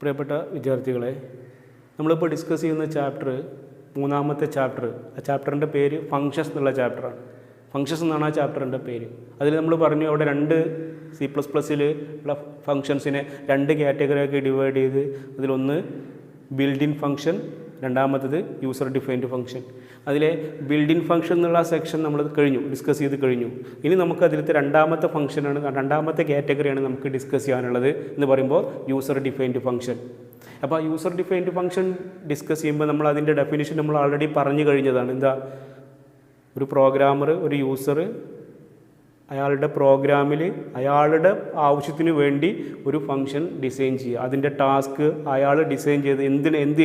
പ്രിയപ്പെട്ട വിദ്യാർത്ഥികളെ, നമ്മളിപ്പോൾ ഡിസ്കസ് ചെയ്യുന്ന ചാപ്റ്റർ മൂന്നാമത്തെ ചാപ്റ്റർ. ആ ചാപ്റ്ററിൻ്റെ പേര് ഫങ്ഷൻസ് എന്നുള്ള ചാപ്റ്ററാണ്. ഫങ്ഷൻസ് എന്നാണ് ആ ചാപ്റ്ററിൻ്റെ പേര്. അതിൽ നമ്മൾ പറഞ്ഞു അവിടെ C++ൽ ഉള്ള ഫങ്ഷൻസിനെ രണ്ട് കാറ്റഗറിയാക്കി ഡിവൈഡ് ചെയ്ത് അതിലൊന്ന് ബിൽഡ് ഇൻ ഫങ്ഷൻ, രണ്ടാമത്തത് യൂസർ ഡിഫൈൻഡ് ഫങ്ഷൻ. അതിലെ ബിൽഡ് ഇൻ ഫങ്ഷൻ എന്നുള്ള സെക്ഷൻ നമ്മൾ ഡിസ്കസ് ചെയ്ത് കഴിഞ്ഞു. ഇനി നമുക്ക് അതിലത്തെ രണ്ടാമത്തെ ഫംഗ്ഷനാണ്, രണ്ടാമത്തെ കാറ്റഗറിയാണ് നമുക്ക് ഡിസ്കസ് ചെയ്യാനുള്ളത് എന്ന് പറയുമ്പോൾ യൂസർ ഡിഫൈൻഡ് ഫങ്ഷൻ. അപ്പോൾ യൂസർ ഡിഫൈൻഡ് ഫങ്ഷൻ ഡിസ്കസ് ചെയ്യുമ്പോൾ നമ്മൾ അതിൻ്റെ ഡെഫിനിഷൻ നമ്മൾ ആൾറെഡി പറഞ്ഞു കഴിഞ്ഞതാണ്. എന്താ, ഒരു പ്രോഗ്രാമർ, ഒരു യൂസർ അയാളുടെ പ്രോഗ്രാമിൽ അയാളുടെ ആവശ്യത്തിന് വേണ്ടി ഒരു ഫംഗ്ഷൻ ഡിസൈൻ ചെയ്യുക. അതിൻ്റെ ടാസ്ക് അയാൾ ഡിസൈൻ ചെയ്ത്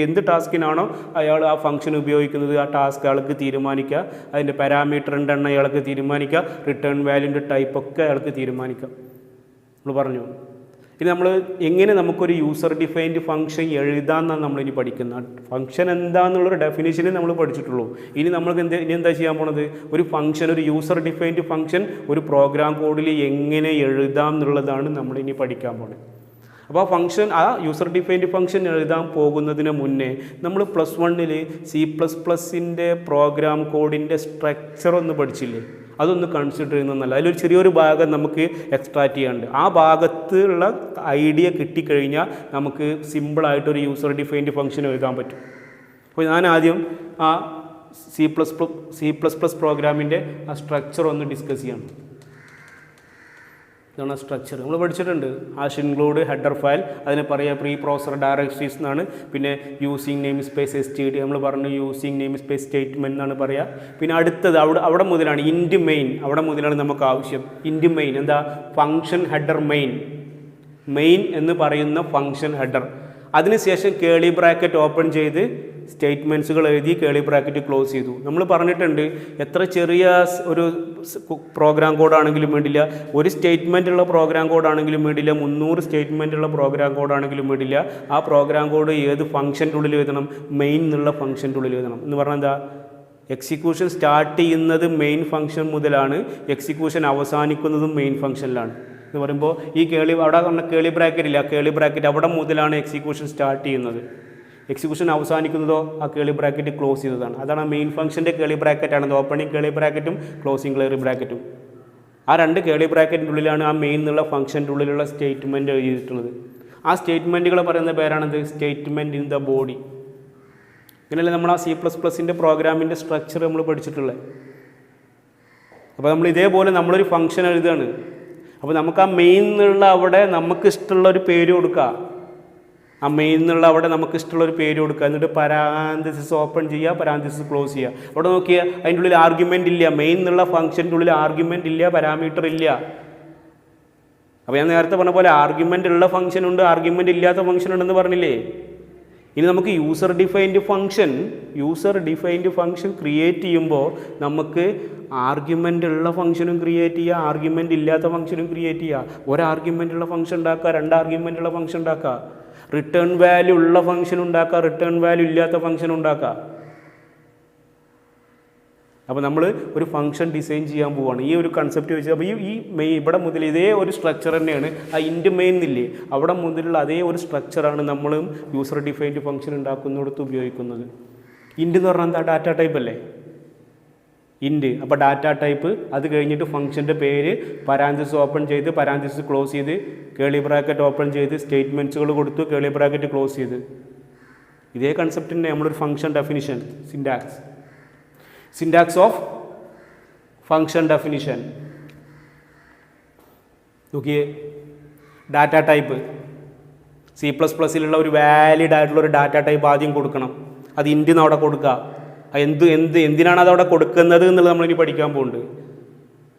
എന്ത് ടാസ്കിനാണോ അയാൾ ആ ഫംഗ്ഷൻ ഉപയോഗിക്കുന്നത് ആ ടാസ്ക് അയാൾക്ക് തീരുമാനിക്കുക. അതിൻ്റെ പാരാമീറ്ററിൻ്റെ എണ്ണം അയാൾക്ക് തീരുമാനിക്കുക. റിട്ടേൺ വാല്യൂൻ്റെ ടൈപ്പൊക്കെ അയാൾക്ക് തീരുമാനിക്കുക. നമ്മൾ പറഞ്ഞു. ഇനി നമ്മൾ എങ്ങനെ നമുക്കൊരു യൂസർ ഡിഫൈൻഡ് ഫംഗ്ഷൻ എഴുതാമെന്നാണ് നമ്മളിനി പഠിക്കുന്നത്. ഫംഗ്ഷൻ എന്താണെന്നുള്ളൊരു ഡെഫിനിഷനെ നമ്മൾ പഠിച്ചിട്ടുള്ളൂ. ഇനി നമ്മൾക്ക് ഇനി എന്താ ചെയ്യാൻ പോണത്, ഒരു ഫംഗ്ഷൻ, ഒരു യൂസർ ഡിഫൈൻഡ് ഫംഗ്ഷൻ ഒരു പ്രോഗ്രാം കോഡിൽ എങ്ങനെ എഴുതാം എന്നുള്ളതാണ് നമ്മളിനി പഠിക്കാൻ പോകുന്നത്. അപ്പോൾ ആ ഫംഗ്ഷൻ, ആ യൂസർ ഡിഫൈൻഡ് ഫംഗ്ഷൻ എഴുതാൻ പോകുന്നതിന് മുന്നേ നമ്മൾ +1 C++ൻ്റെ പ്രോഗ്രാം കോഡിൻ്റെ സ്ട്രക്ചർ ഒന്ന് പഠിച്ചില്ലേ? അതൊന്ന് കൺസിഡർ ചെയ്യുന്നതല്ല. അതിലൊരു ചെറിയൊരു ഭാഗം നമുക്ക് എക്സ്ട്രാക്റ്റ് ചെയ്യാനുണ്ട്. ആ ഭാഗത്തുള്ള ഐഡിയ കിട്ടിക്കഴിഞ്ഞാൽ നമുക്ക് സിമ്പിളായിട്ടൊരു യൂസർ ഡിഫൈൻഡ് ഫംഗ്ഷൻ എഴുതാൻ പറ്റും. അപ്പോൾ ഞാൻ ആദ്യം ആ C++ പ്രോഗ്രാമിൻ്റെ ആ സ്ട്രക്ചർ ഒന്ന് ഡിസ്കസ് ചെയ്യണം. ഇതാണ് സ്ട്രക്ചർ. നമ്മൾ പഠിച്ചിട്ടുണ്ട്. ഹാഷ് ഇൻക്ലൂഡ് ഹെഡർ ഫയൽ, അതിനെ പറയുക പ്രീ പ്രോസസർ ഡയറക്ടറീസ് എന്നാണ്. പിന്നെ യൂസിങ് നെയിം സ്പേസ് STD നമ്മൾ പറഞ്ഞു യൂസിങ് നെയിം സ്പേസ് സ്റ്റേറ്റ്മെൻറ്റ് എന്നാണ് പറയുക. പിന്നെ അടുത്തത് അവിടെ മുതലാണ് ഇൻറ്റ് മെയിൻ. അവിടെ മുതലാണ് നമുക്ക് ആവശ്യം ഇൻറ്റ് മെയിൻ. എന്താ, ഫംഗ്ഷൻ ഹെഡർ മെയിൻ എന്ന് പറയുന്ന ഫംഗ്ഷൻ ഹെഡർ. അതിനുശേഷം കേളി ബ്രാക്കറ്റ് ഓപ്പൺ ചെയ്ത് സ്റ്റേറ്റ്മെൻറ്റ്സുകൾ എഴുതി കേളി ബ്രാക്കറ്റ് ക്ലോസ് ചെയ്തു. നമ്മൾ പറഞ്ഞിട്ടുണ്ട് എത്ര ചെറിയ ഒരു പ്രോഗ്രാം കോഡാണെങ്കിലും വേണ്ടില്ല, ഒരു സ്റ്റേറ്റ്മെൻറ്റുള്ള പ്രോഗ്രാം കോഡാണെങ്കിലും വേണ്ടില്ല, 300 സ്റ്റേറ്റ്മെൻറ്റുള്ള പ്രോഗ്രാം കോഡാണെങ്കിലും വേണ്ടില്ല, ആ പ്രോഗ്രാം കോഡ് ഏത് ഫംഗ്ഷൻ്റെ ഉള്ളിൽ എഴുതണം, മെയിൻ എന്നുള്ള ഫംഗ്ഷൻ്റെ ഉള്ളിൽ എഴുതണം. എന്ന് പറഞ്ഞാൽ എന്താ, എക്സിക്യൂഷൻ സ്റ്റാർട്ട് ചെയ്യുന്നത് മെയിൻ ഫംഗ്ഷൻ മുതലാണ്, എക്സിക്യൂഷൻ അവസാനിക്കുന്നതും മെയിൻ ഫംഗ്ഷനിലാണ്. എന്ന് പറയുമ്പോൾ ഈ അവിടെ പറഞ്ഞ കേളി ബ്രാക്കറ്റ് ഇല്ല, കേളി ബ്രാക്കറ്റ് അവിടെ മുതലാണ് എക്സിക്യൂഷൻ സ്റ്റാർട്ട് ചെയ്യുന്നത്, എക്സിക്യൂഷൻ അവസാനിക്കുന്നതോ ആ കേളി ബ്രാക്കറ്റ് ക്ലോസ് ചെയ്തതാണ്. അതാണ് മെയിൻ ഫംഗ്ഷൻ്റെ കേളി ബ്രാക്കറ്റാണ്. ഓപ്പണിംഗ് കേളി ബ്രാക്കറ്റും ക്ലോസിംഗ് കേളി ബ്രാക്കറ്റും. ആ രണ്ട് കേളി ബ്രാക്കറ്റിൻ്റെ ഉള്ളിലാണ് ആ മെയിൻ എന്നുള്ള ഫംഗ്ഷൻ്റെ ഉള്ളിലുള്ള സ്റ്റേറ്റ്മെൻറ്റ് എഴുതിയിട്ടുള്ളത്. ആ സ്റ്റേറ്റ്മെൻറ്റുകൾ പറയുന്ന പേരാണത് സ്റ്റേറ്റ്മെൻറ്റ് ഇൻ ദ ബോഡി. ഇങ്ങനെയല്ലേ നമ്മൾ ആ C++ൻ്റെ പ്രോഗ്രാമിൻ്റെ സ്ട്രക്ചർ നമ്മൾ പഠിച്ചിട്ടുള്ളത്. അപ്പോൾ നമ്മൾ ഇതേപോലെ നമ്മളൊരു ഫംഗ്ഷൻ എഴുതുകയാണ്. അപ്പോൾ നമുക്ക് ആ മെയിൻ എന്നുള്ള അവിടെ നമുക്ക് ഇഷ്ടമുള്ള ഒരു പേര് കൊടുക്കുക. ആ മെയിൻ എന്നുള്ള അവിടെ നമുക്ക് ഇഷ്ടമുള്ള ഒരു പേര് കൊടുക്കുക. എന്നിട്ട് പരാന്തസിസ് ഓപ്പൺ ചെയ്യുക, പരാന്തസിസ് ക്ലോസ് ചെയ്യുക. അവിടെ നോക്കിയാൽ അതിൻ്റെ ഉള്ളിൽ ആർഗ്യുമെൻ്റ് ഇല്ല. മെയിൻ എന്നുള്ള ഫംഗ്ഷൻ്റെ ഉള്ളിൽ ആർഗ്യുമെൻ്റ് ഇല്ല, പാരാമീറ്റർ ഇല്ല. അപ്പോൾ ഞാൻ നേരത്തെ പറഞ്ഞ പോലെ ആർഗ്യുമെൻ്റ് ഉള്ള ഫംഗ്ഷൻ ഉണ്ട്, ആർഗ്യുമെൻ്റ് ഇല്ലാത്ത ഫംഗ്ഷൻ ഉണ്ടെന്ന് പറഞ്ഞില്ലേ? ഇനി നമുക്ക് യൂസർ ഡിഫൈൻഡ് ഫംഗ്ഷൻ ക്രിയേറ്റ് ചെയ്യുമ്പോൾ നമുക്ക് ആർഗ്യുമെൻ്റ് ഉള്ള ഫംഗ്ഷനും ക്രിയേറ്റ് ചെയ്യുക, ആർഗ്യുമെൻ്റ് ഇല്ലാത്ത ഫംഗ്ഷനും ക്രിയേറ്റ് ചെയ്യുക. ഒരു ആർഗ്യുമെൻ്റ് ഉള്ള ഫംഗ്ഷൻ ഉണ്ടാക്കുക, രണ്ട് ആർഗ്യുമെൻ്റ് ഉള്ള ഫംഗ്ഷൻ ഉണ്ടാക്കുക. റിട്ടേൺ വാല്യൂ ഉള്ള ഫംഗ്ഷൻ ഉണ്ടാക്കുക, റിട്ടേൺ വാല്യൂ ഇല്ലാത്ത ഫംഗ്ഷൻ ഉണ്ടാക്കുക. അപ്പോൾ നമ്മൾ ഒരു ഫംഗ്ഷൻ ഡിസൈൻ ചെയ്യാൻ പോവുകയാണ്. ഈ ഒരു കൺസെപ്റ്റ് വെച്ച് അപ്പോൾ ഈ മെയിൻ ഇവിടെ മുതൽ ഇതേ ഒരു സ്ട്രക്ചർ തന്നെയാണ് ആ ഇൻറ്റ് മെയിൻ എന്നില്ലേ, അവിടെ മുതലുള്ള അതേ ഒരു സ്ട്രക്ചറാണ് നമ്മളും യൂസർ ഡിഫൈൻഡ് ഫംഗ്ഷൻ ഉണ്ടാക്കുന്നിടത്ത് ഉപയോഗിക്കുന്നത്. ഇൻറ്റ് എന്ന് പറഞ്ഞാൽ എന്താ, ഡാറ്റ ടൈപ്പ് അല്ലേ, ഇൻറ്റ്. അപ്പോൾ ഡാറ്റ ടൈപ്പ്, അത് കഴിഞ്ഞിട്ട് ഫംഗ്ഷൻ്റെ പേര്, പരാന്തസിസ് ഓപ്പൺ ചെയ്ത് പരാന്തസിസ് ക്ലോസ് ചെയ്ത് കേളി ബ്രാക്കറ്റ് ഓപ്പൺ ചെയ്ത് സ്റ്റേറ്റ്മെൻറ്റ്സുകൾ കൊടുത്തു, കേളി ബ്രാക്കറ്റ് ക്ലോസ് ചെയ്ത്. ഇതേ കൺസെപ്റ്റ് തന്നെ നമ്മളൊരു function definition, syntax of function definition. നോക്കിയേ, ഡാറ്റ ടൈപ്പ് C++ലുള്ള ഒരു വാലിഡ് ആയിട്ടുള്ളൊരു ഡാറ്റ ടൈപ്പ് ആദ്യം കൊടുക്കണം. അത് ഇൻറ്റ് എന്ന് അവിടെ കൊടുക്കുക. എന്തിനാണ് അതവിടെ കൊടുക്കുന്നത് എന്നുള്ളത് നമ്മളിനി പഠിക്കാൻ പോകുന്നുണ്ട്.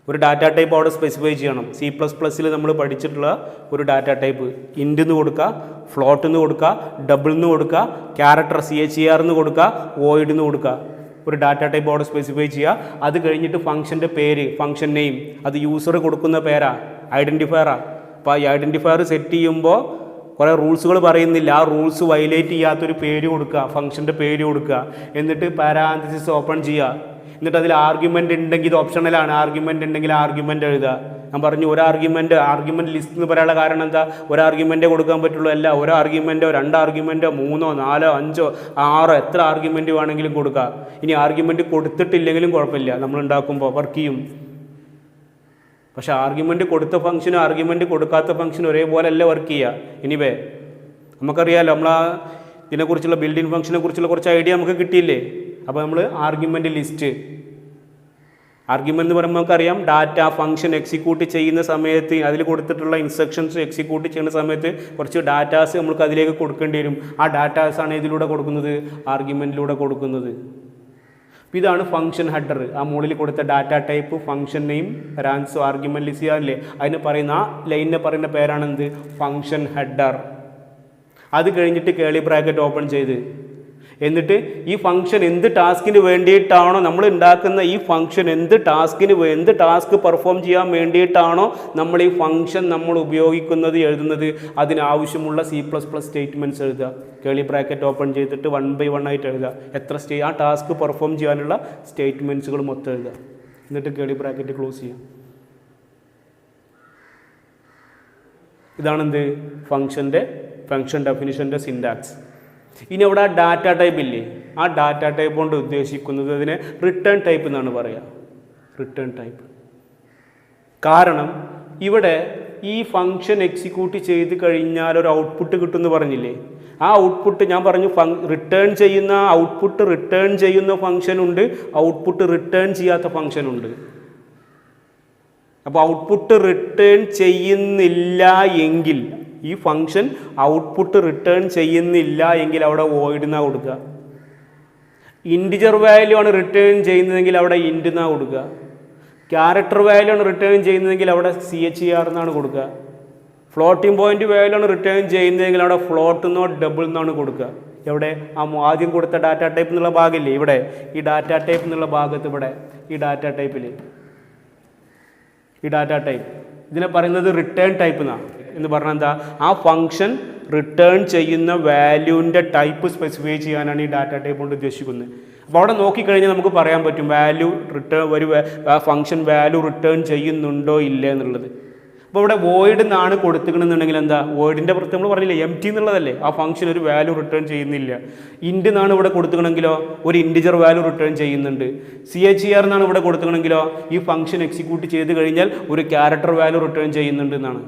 ഒരു ഡാറ്റ ടൈപ്പ് അവിടെ സ്പെസിഫൈ ചെയ്യണം. C++ൽ നമ്മൾ പഠിച്ചിട്ടുള്ള ഒരു ഡാറ്റ ടൈപ്പ് ഇൻറ്റ് എന്ന് കൊടുക്കുക, ഫ്ലോട്ട് എന്ന് കൊടുക്കുക, ഡബിൾ എന്ന് കൊടുക്കുക, ക്യാരക്ടർ CHAR എന്ന് കൊടുക്കുക, വോയിഡ് എന്ന് കൊടുക്കുക. ഒരു ഡാറ്റ ടൈപ്പ് അവിടെ സ്പെസിഫൈ ചെയ്യുക. അത് കഴിഞ്ഞിട്ട് ഫംഗ്ഷൻ്റെ പേര്, ഫംഗ്ഷൻ നെയിം, അത് യൂസർ കൊടുക്കുന്ന പേരാ, ഐഡൻറ്റിഫയറാ. അപ്പോൾ ഈ ഐഡൻറ്റിഫയർ സെറ്റ് ചെയ്യുമ്പോൾ കുറേ റൂൾസുകൾ പറയുന്നില്ല, ആ റൂൾസ് വയലേറ്റ് ചെയ്യാത്തൊരു പേര് കൊടുക്കുക, ഫംഗ്ഷൻ്റെ പേര് കൊടുക്കുക. എന്നിട്ട് പാരാന്തസിസ് ഓപ്പൺ ചെയ്യുക. എന്നിട്ട് അതിൽ ആർഗ്യുമെൻ്റ് ഉണ്ടെങ്കിൽ ഇത് ഓപ്ഷണലാണ്, ആർഗ്യുമെൻ്റ് ഉണ്ടെങ്കിൽ ആർഗ്യുമെൻ്റ് എഴുതുക. ഞാൻ പറഞ്ഞു ഒരു ആർഗ്യുമെൻ്റ് ലിസ്റ്റ് എന്ന് പറയാനുള്ള കാരണം എന്താ, ഒരു ആർഗ്യുമെൻറ്റേ കൊടുക്കാൻ പറ്റുള്ളൂ. അല്ല, ഒരു ആർഗ്യുമെൻറ്റോ 2 ആർഗ്യുമെൻറ്റോ 3, 4, 5, 6 എത്ര ആർഗ്യുമെൻറ്റ് വേണമെങ്കിലും കൊടുക്കുക. ഇനി ആർഗ്യുമെൻറ്റ് കൊടുത്തിട്ടില്ലെങ്കിലും കുഴപ്പമില്ല, നമ്മൾ ഉണ്ടാക്കുമ്പോൾ വർക്ക് ചെയ്യും. പക്ഷേ ആർഗ്യുമെൻറ്റ് കൊടുത്ത ഫംഗ്ഷനും ആർഗ്യുമെൻറ്റ് കൊടുക്കാത്ത ഫംഗ്ഷനും ഒരേപോലെ അല്ല വർക്ക് ചെയ്യുക. എനിവേ നമുക്കറിയാമല്ലോ, നമ്മൾ ഇതിനെക്കുറിച്ചുള്ള ബിൽഡിംഗ് ഫംഗ്ഷനെ കുറിച്ചുള്ള കുറച്ച് ഐഡിയ നമുക്ക് കിട്ടിയില്ലേ. അപ്പോൾ നമ്മൾ ആർഗ്യുമെൻ്റ് ലിസ്റ്റ്, ആർഗ്യുമെൻ്റ് എന്ന് പറയുമ്പോൾ നമുക്കറിയാം ഡാറ്റ ഫംഗ്ഷൻ എക്സിക്യൂട്ട് ചെയ്യുന്ന സമയത്ത് അതിൽ കൊടുത്തിട്ടുള്ള ഇൻസ്ട്രക്ഷൻസ് എക്സിക്യൂട്ട് ചെയ്യുന്ന സമയത്ത് കുറച്ച് ഡാറ്റാസ് നമുക്ക് അതിലേക്ക് കൊടുക്കേണ്ടി വരും. ആ ഡാറ്റാസാണ് ഇതിലൂടെ കൊടുക്കുന്നത്, ആർഗ്യുമെൻറ്റിലൂടെ കൊടുക്കുന്നത്. അപ്പോൾ ഇതാണ് ഫംഗ്ഷൻ ഹെഡർ. ആ മുകളിൽ കൊടുത്ത ഡാറ്റ ടൈപ്പ്, ഫംഗ്ഷൻ നെയിം, റാൻസോ, ആർഗ്യുമെൻറ്റ് ലിസ്റ്റ് ചെയ്യാറില്ലേ, അതിന് പറയുന്ന ആ ലൈനിനെ പറയുന്ന പേരാണെന്ത്, ഫംഗ്ഷൻ ഹെഡർ. അത് കഴിഞ്ഞിട്ട് കേളി ബ്രാക്കറ്റ് ഓപ്പൺ ചെയ്ത് എന്നിട്ട് ഈ ഫംഗ്ഷൻ എന്ത് ടാസ്കിന് വേണ്ടിയിട്ടാണോ നമ്മൾ ഉണ്ടാക്കുന്ന ഈ ഫംഗ്ഷൻ എന്ത് ടാസ്ക് പെർഫോം ചെയ്യാൻ വേണ്ടിയിട്ടാണോ നമ്മൾ ഈ ഫംഗ്ഷൻ നമ്മൾ ഉപയോഗിക്കുന്നത് എഴുതുന്നത്, അതിനാവശ്യമുള്ള C++ സ്റ്റേറ്റ്മെൻറ്റ്സ് എഴുതുക. കേളി ബ്രാക്കറ്റ് ഓപ്പൺ ചെയ്തിട്ട് 1 by 1 ആയിട്ട് എഴുതുക. എത്ര ആ ടാസ്ക് പെർഫോം ചെയ്യാനുള്ള സ്റ്റേറ്റ്മെൻറ്റ്സുകൾ മൊത്തം എഴുതുക. എന്നിട്ട് കേളി ബ്രാക്കറ്റ് ക്ലോസ് ചെയ്യുക. ഇതാണെന്ത്, ഫംഗ്ഷൻ ഡെഫിനിഷൻ്റെ സിൻടാക്സ്. ഇനി അവിടെ ആ ഡാറ്റ ടൈപ്പ് ഇല്ലേ, ആ ഡാറ്റ ടൈപ്പ് കൊണ്ട് ഉദ്ദേശിക്കുന്നത് അതിനെ റിട്ടേൺ ടൈപ്പ് എന്നാണ് പറയുക. Return type. കാരണം ഇവിടെ ഈ ഫംഗ്ഷൻ എക്സിക്യൂട്ട് ചെയ്ത് കഴിഞ്ഞാൽ ഒരു ഔട്ട്പുട്ട് കിട്ടുമെന്ന് പറഞ്ഞില്ലേ. ആ ഔട്ട്പുട്ട് ഞാൻ പറഞ്ഞു റിട്ടേൺ ചെയ്യുന്ന ഔട്ട്പുട്ട് റിട്ടേൺ ചെയ്യുന്ന ഫംഗ്ഷൻ ഉണ്ട്, ഔട്ട്പുട്ട് റിട്ടേൺ ചെയ്യാത്ത ഫംഗ്ഷൻ ഉണ്ട്. അപ്പോൾ ഔട്ട്പുട്ട് റിട്ടേൺ ചെയ്യുന്നില്ല എങ്കിൽ, ഈ ഫംഗ്ഷൻ ഔട്ട്പുട്ട് റിട്ടേൺ ചെയ്യുന്നില്ല എങ്കിൽ അവിടെ വോയിഡ് എന്നാ കൊടുക്കുക. ഇൻറ്റിജർ വാല്യൂ ആണ് റിട്ടേൺ ചെയ്യുന്നതെങ്കിൽ അവിടെ ഇൻറ്റ് എന്നാ കൊടുക്കുക. ക്യാരക്ടർ വാല്യൂ ആണ് റിട്ടേൺ ചെയ്യുന്നതെങ്കിൽ അവിടെ CHER എന്നാണ് കൊടുക്കുക. ഫ്ലോട്ടിംഗ് പോയിന്റ് വാല്യൂ ആണ് റിട്ടേൺ ചെയ്യുന്നതെങ്കിൽ അവിടെ ഫ്ലോട്ട് എന്നോ ഡബിൾ എന്നാണ് കൊടുക്കുക. എവിടെ, ആ ആദ്യം കൊടുത്ത ഡാറ്റ ടൈപ്പ് എന്നുള്ള ഭാഗമില്ലേ, ഇവിടെ ഈ ഡാറ്റ ടൈപ്പ് എന്നുള്ള ഭാഗത്ത്, ഇവിടെ ഈ ഡാറ്റ ടൈപ്പിൽ ഈ ഡാറ്റ ടൈപ്പ് ഇതിനെ പറയുന്നത് റിട്ടേൺ ടൈപ്പ് എന്നാണ്. എന്ന് പറഞ്ഞാൽ എന്താ, ആ ഫംഗ്ഷൻ റിട്ടേൺ ചെയ്യുന്ന വാല്യൂവിൻ്റെ ടൈപ്പ് സ്പെസിഫൈ ചെയ്യാനാണ് ഈ ഡാറ്റ ടൈപ്പ് കൊണ്ട് ഉദ്ദേശിക്കുന്നത്. അപ്പോൾ അവിടെ നോക്കിക്കഴിഞ്ഞാൽ നമുക്ക് പറയാൻ പറ്റും value return function value return ചെയ്യുന്നുണ്ടോ ഇല്ലേ എന്നുള്ളത്. അപ്പോൾ ഇവിടെ വോയിഡ് എന്നാണ് കൊടുത്തിക്കണമെന്നുണ്ടെങ്കിൽ എന്താ, വോയിഡിൻ്റെ പ്രത്യേകം നമ്മൾ പറഞ്ഞില്ലേ എംപ്റ്റി എന്നുള്ളതല്ലേ, ആ ഫംഗ്ഷൻ ഒരു വാല്യൂ റിട്ടേൺ ചെയ്യുന്നില്ല. ഇൻറ്റ് എന്നാണ് ഇവിടെ കൊടുത്തിക്കണമെങ്കിലോ ഒരു ഇൻറ്റിജർ വാല്യൂ റിട്ടേൺ ചെയ്യുന്നുണ്ട്. CHER എന്നാണ് ഇവിടെ കൊടുത്തിക്കണമെങ്കിലോ ഈ ഫംഗ്ഷൻ എക്സിക്യൂട്ട് ചെയ്ത് കഴിഞ്ഞാൽ ഒരു ക്യാരക്ടർ വാല്യൂ റിട്ടേൺ ചെയ്യുന്നുണ്ട് എന്നാണ്.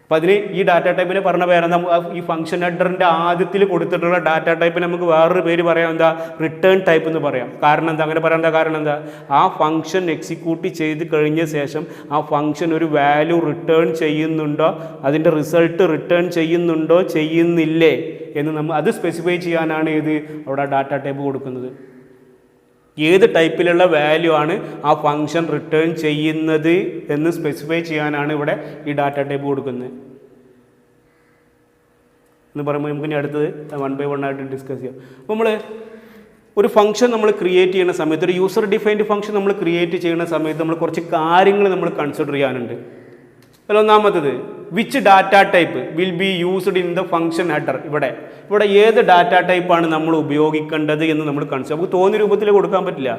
അപ്പോൾ അതിന് ഈ ഡാറ്റ ടൈപ്പിനെ പറഞ്ഞ പേരെന്താ, ഈ ഫംഗ്ഷൻ ഹെഡറിൻ്റെ ആദ്യത്തിൽ കൊടുത്തിട്ടുള്ള ഡാറ്റ ടൈപ്പിന് നമുക്ക് വേറൊരു പേര് പറയാം, എന്താ, റിട്ടേൺ ടൈപ്പ് എന്ന് പറയാം. കാരണം എന്താ, അങ്ങനെ പറയാൻ കാരണം എന്താ, ആ ഫംഗ്ഷൻ എക്സിക്യൂട്ട് ചെയ്ത് കഴിഞ്ഞ ശേഷം ആ ഫംഗ്ഷൻ ഒരു വാല്യൂ റിട്ടേൺ ചെയ്യുന്നുണ്ടോ, അതിൻ്റെ റിസൾട്ട് റിട്ടേൺ ചെയ്യുന്നുണ്ടോ ചെയ്യുന്നില്ലേ എന്ന് നമ്മൾ അത് സ്പെസിഫൈ ചെയ്യാനാണ് ഇത് അവിടെ ഡാറ്റ ടൈപ്പ് കൊടുക്കുന്നത്. ഏത് ടൈപ്പിലുള്ള വാല്യൂ ആണ് ആ ഫംഗ്ഷൻ റിട്ടേൺ ചെയ്യുന്നത് എന്ന് സ്പെസിഫൈ ചെയ്യാനാണ് ഇവിടെ ഈ ഡാറ്റ ടൈപ്പ് കൊടുക്കുന്നത് എന്ന് പറയുമ്പോൾ നമുക്ക് ഇനി അടുത്തത് 1 by 1 ആയിട്ട് ഡിസ്കസ് ചെയ്യാം. അപ്പോൾ നമ്മൾ ഒരു ഫംഗ്ഷൻ നമ്മൾ ക്രിയേറ്റ് ചെയ്യുന്ന സമയത്ത്, ഒരു യൂസർ ഡിഫൈൻഡ് ഫംഗ്ഷൻ നമ്മൾ ക്രിയേറ്റ് ചെയ്യുന്ന സമയത്ത് നമ്മൾ കുറച്ച് കാര്യങ്ങൾ നമ്മൾ കൺസിഡർ ചെയ്യാനുണ്ട്. അതിൽ ഒന്നാമത്തത് which data type will be used in the function header. ഇവിടെ ഏത് ഡാറ്റ ടൈപ്പാണ് നമ്മൾ ഉപയോഗിക്കേണ്ടത് എന്ന് നമ്മൾ കൺസിഡർ, നമുക്ക് തോന്നിയ രൂപത്തിൽ കൊടുക്കാൻ പറ്റില്ല.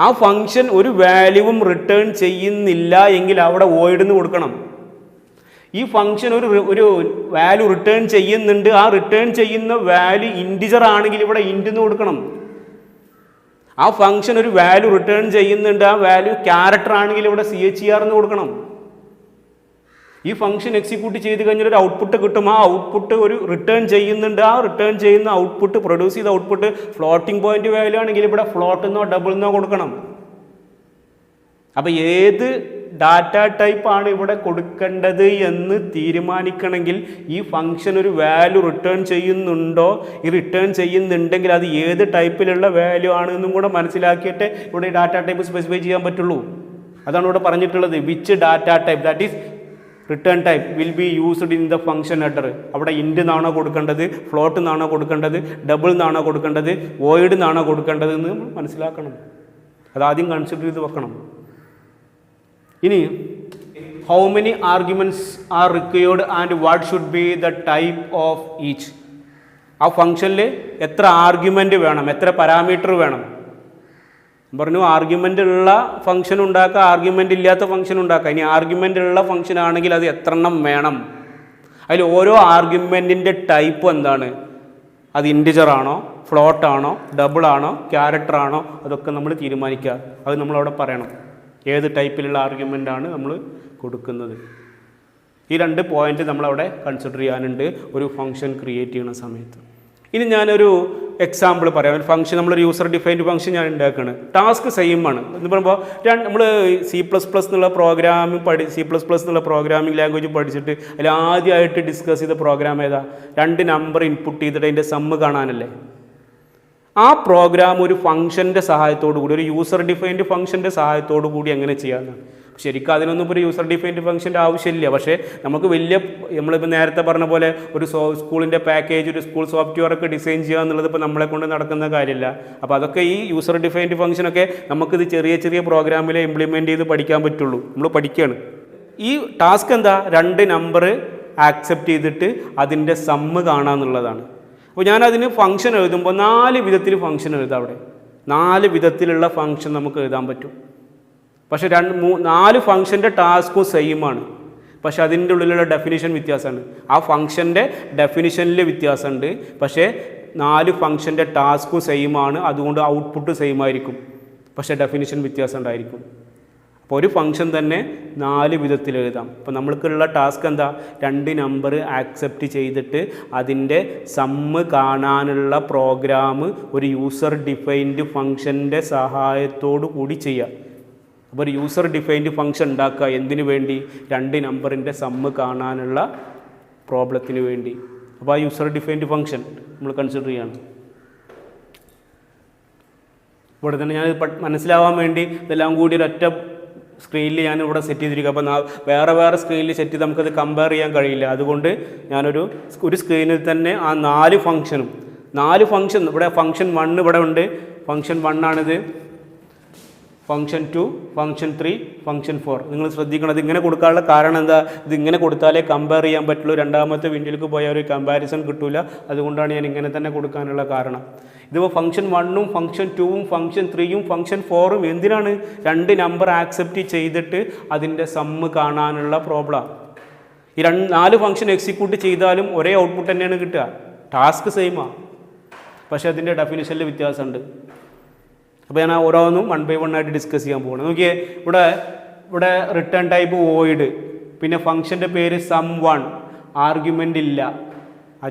ആ ഫംഗ്ഷൻ ഒരു വാല്യൂവും റിട്ടേൺ ചെയ്യുന്നില്ല എങ്കിൽ അവിടെ വോയിഡ് എന്ന് കൊടുക്കണം. ഈ ഫംഗ്ഷൻ ഒരു വാല്യൂ റിട്ടേൺ ചെയ്യുന്നുണ്ട്, ആ റിട്ടേൺ ചെയ്യുന്ന വാല്യൂ ഇൻറ്റിജർ ആണെങ്കിൽ ഇവിടെ ഇൻറ്റ് എന്ന് കൊടുക്കണം. ആ ഫംഗ്ഷൻ ഒരു വാല്യൂ റിട്ടേൺ ചെയ്യുന്നുണ്ട്, ആ വാല്യൂ ക്യാരക്ടർ ആണെങ്കിൽ ഇവിടെ CHER എന്ന് കൊടുക്കണം. ഈ ഫംഗ്ഷൻ എക്സിക്യൂട്ട് ചെയ്ത് കഴിഞ്ഞാൽ ഒരു ഔട്ട്പുട്ട് കിട്ടും, ആ ഔട്ട്പുട്ട് ഒരു റിട്ടേൺ ചെയ്യുന്നുണ്ട്, ആ റിട്ടേൺ ചെയ്യുന്ന ഔട്ട്പുട്ട് പ്രൊഡ്യൂസ് ചെയ്ത ഔട്ട്പുട്ട് ഫ്ലോട്ടിംഗ് പോയിന്റ് വാല്യൂ ആണെങ്കിൽ ഇവിടെ ഫ്ലോട്ട് എന്നോ ഡബിൾ എന്നോ കൊടുക്കണം. അപ്പോൾ ഏത് ഡാറ്റ ടൈപ്പാണ് ഇവിടെ കൊടുക്കേണ്ടത് എന്ന് തീരുമാനിക്കണമെങ്കിൽ ഈ ഫംഗ്ഷൻ ഒരു വാല്യൂ റിട്ടേൺ ചെയ്യുന്നുണ്ടോ, ഈ റിട്ടേൺ ചെയ്യുന്നുണ്ടെങ്കിൽ അത് ഏത് ടൈപ്പിലുള്ള വാല്യൂ ആണ് എന്നും കൂടെ മനസ്സിലാക്കിയിട്ട് ഇവിടെ ഡാറ്റ ടൈപ്പ് സ്പെസിഫൈ ചെയ്യാൻ പറ്റുള്ളൂ. അതാണ് ഇവിടെ പറഞ്ഞിട്ടുള്ളത്. Which data type, that is written type will be used in the function header. അവിടെ ഇൻറ്റ് എന്നാണോ കൊടുക്കേണ്ടത്, ഫ്ലോട്ട് എന്നാണോ കൊടുക്കേണ്ടത്, ഡബിൾ എന്നാണോ കൊടുക്കേണ്ടത്, വോയിഡ് എന്നാണോ കൊടുക്കേണ്ടത് എന്ന് നമ്മൾ മനസ്സിലാക്കണം. അതാദ്യം കൺസിഡർ ചെയ്ത് വെക്കണം. ഇനി how many arguments are required and what should be the type of each. ആ ഫംഗ്ഷനിൽ എത്ര ആർഗ്യുമെൻ്റ് വേണം, എത്ര പാരാമീറ്റർ വേണം, പറഞ്ഞു ആർഗ്യുമെൻ്റ് ഉള്ള ഫംഗ്ഷൻ ഉണ്ടാക്കുക, ആർഗ്യുമെൻ്റ് ഇല്ലാത്ത ഫംഗ്ഷൻ ഉണ്ടാക്കുക. ഇനി ആർഗ്യുമെൻ്റ് ഉള്ള ഫംഗ്ഷൻ ആണെങ്കിൽ അത് എത്ര എണ്ണം വേണം, അതിൽ ഓരോ ആർഗ്യുമെൻറ്റിൻ്റെ ടൈപ്പ് എന്താണ്, അത് ഇൻറ്റിജർ ആണോ, ഫ്ലോട്ട് ആണോ, ഡബിൾ ആണോ, ക്യാരക്ടർ ആണോ, അതൊക്കെ നമ്മൾ തീരുമാനിക്കുക. അത് നമ്മളവിടെ പറയണം, ഏത് ടൈപ്പിലുള്ള ആർഗ്യുമെൻ്റ് ആണ് നമ്മൾ കൊടുക്കുന്നത്. ഈ 2 പോയിൻ്റ് നമ്മളവിടെ കൺസിഡർ ചെയ്യാനുണ്ട് ഒരു ഫംഗ്ഷൻ ക്രിയേറ്റ് ചെയ്യുന്ന സമയത്ത്. ഇനി ഞാനൊരു എക്സാമ്പിൾ പറയാം. ഒരു ഫംഗ്ഷൻ, നമ്മളൊരു യൂസർ ഡിഫൈൻഡ് ഫംഗ്ഷൻ ഞാൻ ഉണ്ടാക്കുകയാണ്. ടാസ്ക് സെയിം ആണ് എന്ന് പറയുമ്പോൾ നമ്മൾ C++ എന്നുള്ള പ്രോഗ്രാമിംഗ് ലാംഗ്വേജ് പഠിച്ചിട്ട് അതിൽ ആദ്യമായിട്ട് ഡിസ്കസ് ചെയ്ത പ്രോഗ്രാം ഏതാ? 2 നമ്പർ ഇൻപുട്ട് ചെയ്തിട്ട് അതിൻ്റെ സമ്മ് കാണാനല്ലേ. ആ പ്രോഗ്രാം ഒരു ഫംഗ്ഷൻ്റെ സഹായത്തോടു കൂടി, ഒരു യൂസർ ഡിഫൈൻഡ് ഫംഗ്ഷൻ്റെ സഹായത്തോടു കൂടി എങ്ങനെ ചെയ്യാമെന്നാണ്. ശരിക്കും അതിനൊന്നും ഇപ്പോൾ ഒരു യൂസർ ഡിഫൈൻഡ് ഫംഗ്ഷൻ്റെ ആവശ്യമില്ല. പക്ഷേ നമുക്ക് നമ്മളിപ്പോൾ നേരത്തെ പറഞ്ഞ പോലെ ഒരു സ്കൂളിൻ്റെ പാക്കേജ്, ഒരു സ്കൂൾ സോഫ്റ്റ്വെയർ ഒക്കെ ഡിസൈൻ ചെയ്യുക എന്നുള്ളത് ഇപ്പോൾ നമ്മളെ കൊണ്ട് നടക്കുന്ന കാര്യമില്ല. അപ്പോൾ അതൊക്കെ ഈ യൂസർ ഡിഫൈൻഡ് ഫംഗ്ഷനൊക്കെ നമുക്കിത് ചെറിയ ചെറിയ പ്രോഗ്രാമിൽ ഇംപ്ലിമെൻറ്റ് ചെയ്ത് പഠിക്കാൻ പറ്റുള്ളൂ. നമ്മൾ പഠിക്കുകയാണ്. ഈ ടാസ്ക് എന്താ? 2 നമ്പർ ആക്സെപ്റ്റ് ചെയ്തിട്ട് അതിൻ്റെ സമ്മ് കാണാമെന്നുള്ളതാണ്. അപ്പോൾ ഞാനതിന് ഫംഗ്ഷൻ എഴുതുമ്പോൾ 4 വിധത്തിൽ ഫംഗ്ഷൻ എഴുതാം. അവിടെ 4 വിധത്തിലുള്ള ഫംഗ്ഷൻ നമുക്ക് എഴുതാൻ പറ്റും. പക്ഷേ 4 ഫംഗ്ഷൻ്റെ ടാസ്കും സെയിമാണ്. പക്ഷേ അതിൻ്റെ ഉള്ളിലുള്ള ഡെഫിനിഷൻ വ്യത്യാസമാണ്. ആ ഫംഗ്ഷൻ്റെ ഡെഫിനിഷനിൽ വ്യത്യാസമുണ്ട്. പക്ഷേ 4 ഫംഗ്ഷൻ്റെ ടാസ്കും സെയിമാണ്. അതുകൊണ്ട് ഔട്ട്പുട്ട് സെയിം ആയിരിക്കും. പക്ഷേ ഡെഫിനിഷൻ വ്യത്യാസം ഉണ്ടായിരിക്കും. അപ്പോൾ ഒരു ഫംഗ്ഷൻ തന്നെ 4 വിധത്തിൽ എഴുതാം. അപ്പോൾ നമ്മൾക്കുള്ള ടാസ്ക് എന്താ? 2 നമ്പർ ആക്സെപ്റ്റ് ചെയ്തിട്ട് അതിൻ്റെ സമ്മ് കാണാനുള്ള പ്രോഗ്രാം ഒരു യൂസർ ഡിഫൈൻഡ് ഫംഗ്ഷൻ്റെ സഹായത്തോടു കൂടി ചെയ്യാം. അപ്പോൾ ഒരു യൂസർ ഡിഫൈൻഡ് ഫംഗ്ഷൻ ഉണ്ടാക്കുക. എന്തിനു വേണ്ടി? 2 നമ്പറിൻ്റെ സമ്മ് കാണാനുള്ള പ്രോബ്ലത്തിന് വേണ്ടി. അപ്പോൾ ആ യൂസർ ഡിഫൈൻഡ് ഫംഗ്ഷൻ നമ്മൾ കൺസിഡർ ചെയ്യണം. ഇവിടെ തന്നെ ഞാൻ മനസ്സിലാവാൻ വേണ്ടി ഇതെല്ലാം കൂടി ഒരൊറ്റ സ്ക്രീനിൽ ഞാനിവിടെ സെറ്റ് ചെയ്തിരിക്കുക. അപ്പോൾ വേറെ സ്ക്രീനിൽ സെറ്റ് ചെയ്ത് നമുക്കത് കമ്പയർ ചെയ്യാൻ കഴിയില്ല. അതുകൊണ്ട് ഞാനൊരു സ്ക്രീനിൽ തന്നെ ആ 4 ഫംഗ്ഷനും 4 ഫംഗ്ഷൻ, ഇവിടെ ഫംഗ്ഷൻ 1 ഇവിടെ ഉണ്ട്. ഫംഗ്ഷൻ 1 ആണിത്. Function 2, function 3, function 4. നിങ്ങൾ ശ്രദ്ധിക്കണം. ഇത് ഇങ്ങനെ കൊടുക്കാനുള്ള കാരണം എന്താ? ഇത് ഇങ്ങനെ കൊടുത്താലേ കമ്പയർ ചെയ്യാൻ പറ്റുള്ളൂ. രണ്ടാമത്തെ വിൻഡോയിലേക്ക് പോയാൽ ഒരു കമ്പാരിസൺ കിട്ടില്ല. അതുകൊണ്ടാണ് ഞാൻ ഇങ്ങനെ തന്നെ കൊടുക്കാനുള്ള കാരണം. ഇതിപ്പോൾ ഫംഗ്ഷൻ 1ഉം ഫംഗ്ഷൻ 2ഉം ഫംഗ്ഷൻ 3ഉം ഫംഗ്ഷൻ 4ഉം എന്തിനാണ്? 2 നമ്പർ ആക്സെപ്റ്റ് ചെയ്തിട്ട് അതിൻ്റെ സമ്മ് കാണാനുള്ള പ്രോബ്ലം. ഈ 4 ഫംഗ്ഷൻ എക്സിക്യൂട്ട് ചെയ്താലും ഒരേ ഔട്ട്പുട്ട് തന്നെയാണ് കിട്ടുക. ടാസ്ക് സെയിമാണ്, പക്ഷേ അതിൻ്റെ ഡെഫിനിഷനിൽ വ്യത്യാസമുണ്ട്. അപ്പോൾ ഞാൻ ഓരോന്നും 1 by 1 ആയിട്ട് ഡിസ്കസ് ചെയ്യാൻ പോകണം. നോക്കിയേ, ഇവിടെ റിട്ടേൺ ടൈപ്പ് വോയിഡ്, പിന്നെ ഫംഗ്ഷൻ്റെ പേര് സം1, ആർഗ്യുമെൻ്റ് ഇല്ല.